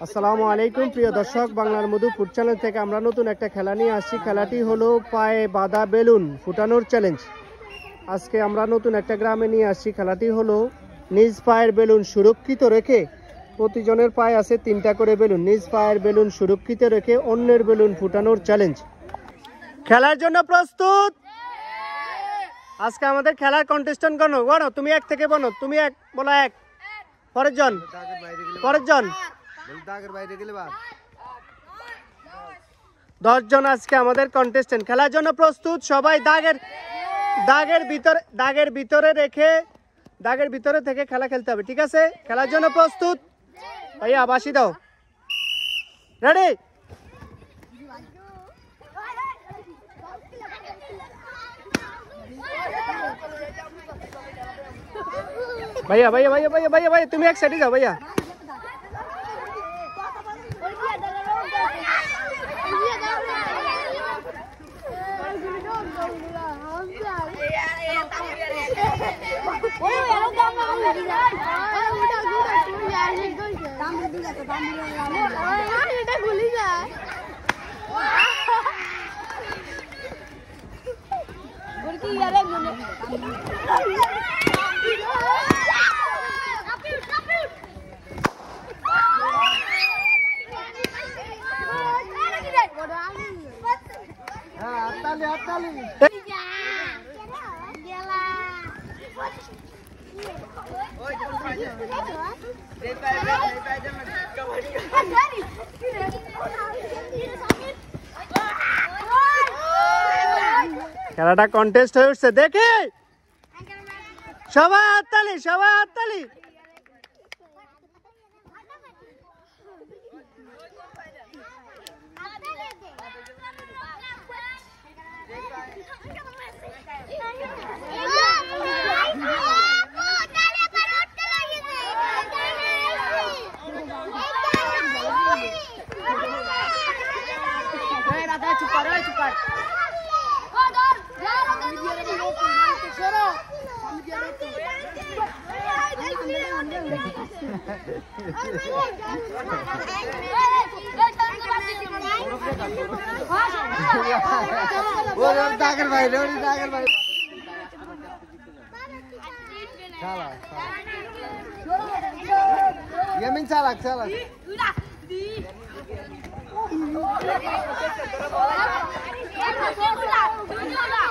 আসসালামু আলাইকুম প্রিয় দর্শক, বাংলার মধু ফুড চ্যানেল থেকে আমরা নতুন একটা খেলা নিয়ে আসছি। খেলাটি হলো পায়ে বাঁধা বেলুন ফুটানোর চ্যালেঞ্জ। আজকে আমরা নতুন একটা গ্রামে নিয়ে আসছি। খেলাটি হলো নিজ পায়ের বেলুন সুরক্ষিত রেখে, প্রতিজনের পায়ে আছে 3টা করে বেলুন, নিজ পায়ের বেলুন সুরক্ষিত রেখে অন্যের বেলুন ফুটানোর চ্যালেঞ্জ। খেলার জন্য প্রস্তুত? আজকে আমাদের খেলার কন্টেস্ট্যান্ট গণো, তুমি 1 থেকে বলো। তুমি 1 বলো, 1 পরের জন 10 জন আজকে আমাদের কন্টেস্ট্যান্ট। খেলার জন্য প্রস্তুত? সবাই দাগের ভিতরে থেকে খেলা খেলতে হবে, ঠিক আছে? খেলার জন্য প্রস্তুত? ভাইয়া বাসি দাও, রেডি? ভাইয়া ভাইয়া ভাইয়া ভাইয়া ভাইয়া ভাইয়া তুমি এক সাইডে যাও ভাইয়া। খেলাটা কন্টেস্ট হয়ে উঠছে, দেখে সবাই হাততালি, সবাই হাততালি।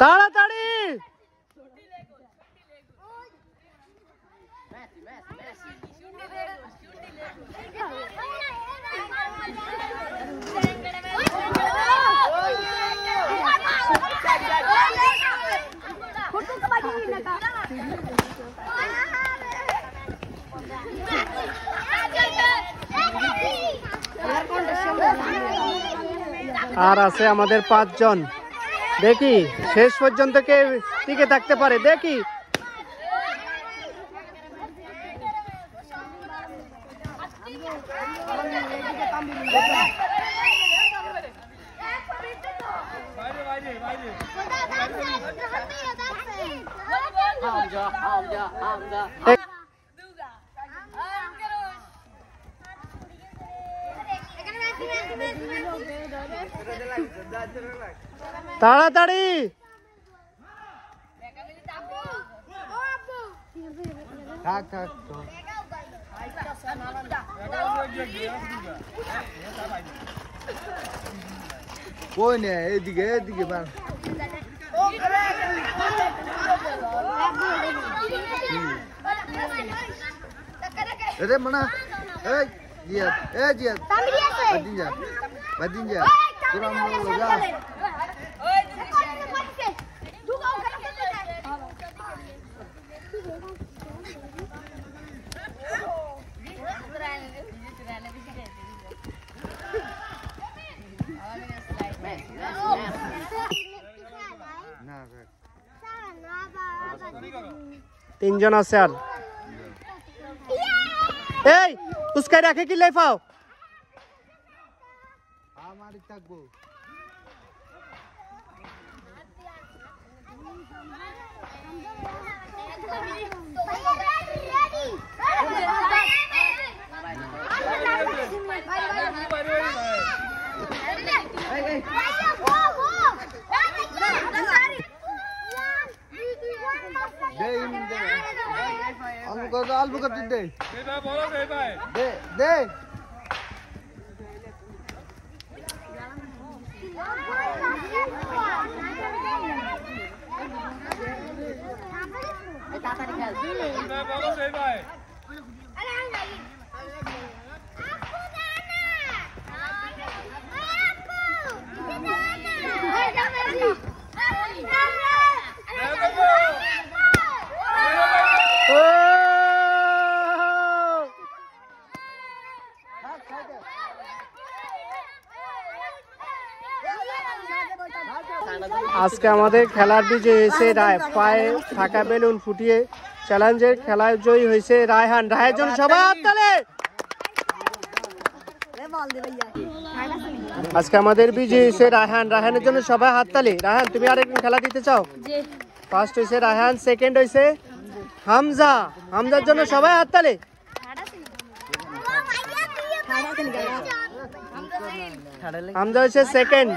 তাড়াতাড়ি আর আছে আমাদের 5 জন। দেখি শেষ পর্যন্ত কে টিকে থাকতে পারে, দেখি। তাড়াতাড়ি কই না, এদিকে এদিকে বার। अरे मना ए जियाद badin जा पूरा मोड़ लगा तीन জন আছে আর এই উস্কাই রাখে কি লাইফাও আমারই থাকবো অল্প করে দে দে দে আজকে আমাদের খেলার বিজয় হয়েছে রায়। পায়ে থাকা বেলুন ফুটিয়ে চ্যালেঞ্জের খেলায় জয়ী হয়েছে রায়হান। রায়ের জন্য সবাই হাততালি। আজকে আমাদের বিজয় হয়েছে রায়হান। রায়হানের জন্য সবাই হাততালি। রায়হান, তুমি আরেকদিন খেলা দিতে চাও? ফার্স্ট হয়েছে রায়হান, সেকেন্ড হয়েছে হামজা। হামজার জন্য সবাই হাততালি। হামজা হয়েছে সেকেন্ড।